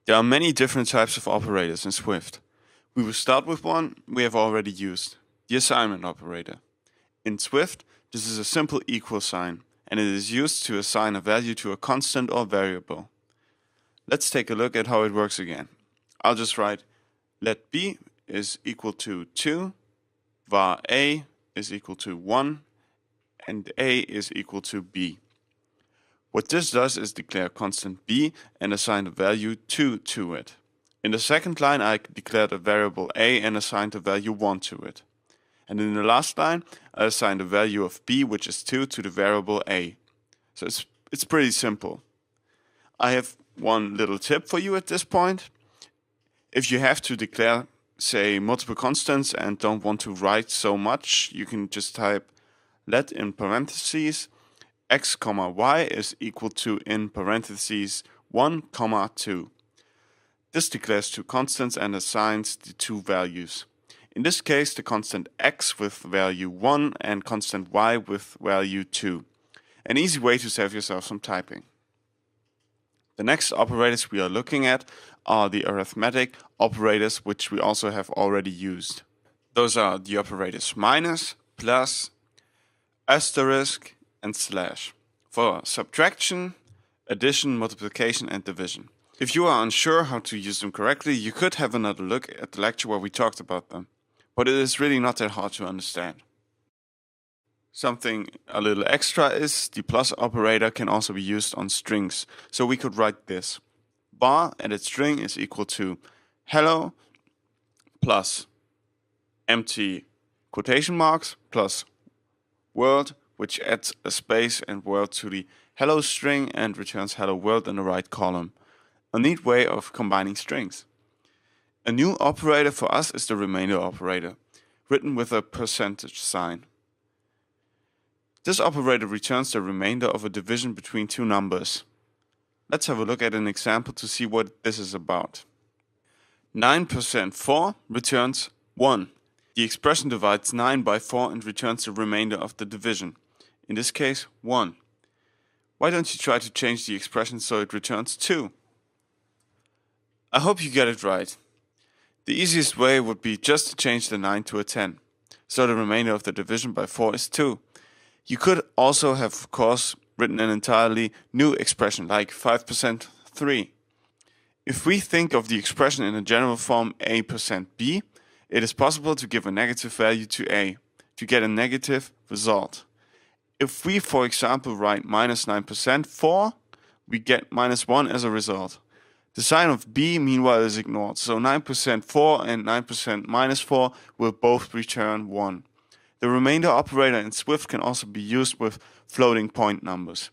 There are many different types of operators in Swift. We will start with one we have already used, the assignment operator. In Swift, this is a simple equal sign, and it is used to assign a value to a constant or variable. Let's take a look at how it works again. I'll just write let b is equal to 2, var a is equal to 1, and a is equal to b. What this does is declare constant b and assign the value 2 to it. In the second line, I declared a variable a and assigned the value 1 to it. And in the last line, I assigned the value of b, which is 2, to the variable a. So it's pretty simple. I have one little tip for you at this point. If you have to declare, say, multiple constants and don't want to write so much, you can just type let in parentheses x comma y is equal to in parentheses 1 comma 2. This declares two constants and assigns the two values. In this case, the constant x with value 1 and constant y with value 2. An easy way to save yourself some typing. The next operators we are looking at are the arithmetic operators, which we also have already used. Those are the operators minus, plus, asterisk, and slash for subtraction, addition, multiplication, and division. If you are unsure how to use them correctly, you could have another look at the lecture where we talked about them, but it is really not that hard to understand. Something a little extra is the plus operator can also be used on strings, so we could write this. Bar added string is equal to hello plus empty quotation marks plus world, which adds a space and world to the hello string and returns hello world in the right column. A neat way of combining strings. A new operator for us is the remainder operator, written with a percentage sign. This operator returns the remainder of a division between two numbers. Let's have a look at an example to see what this is about. 9% 4 returns 1. The expression divides 9 by 4 and returns the remainder of the division. In this case, 1. Why don't you try to change the expression so it returns 2? I hope you get it right. The easiest way would be just to change the 9 to a 10. So the remainder of the division by 4 is 2. You could also have, of course, written an entirely new expression like 5% 3. If we think of the expression in a general form a%b, it is possible to give a negative value to a to get a negative result. If we, for example, write minus 9% 4, we get minus 1 as a result. The sign of b, meanwhile, is ignored, so 9% 4 and 9% minus 4 will both return 1. The remainder operator in Swift can also be used with floating point numbers.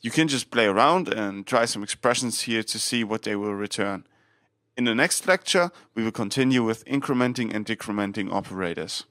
You can just play around and try some expressions here to see what they will return. In the next lecture, we will continue with incrementing and decrementing operators.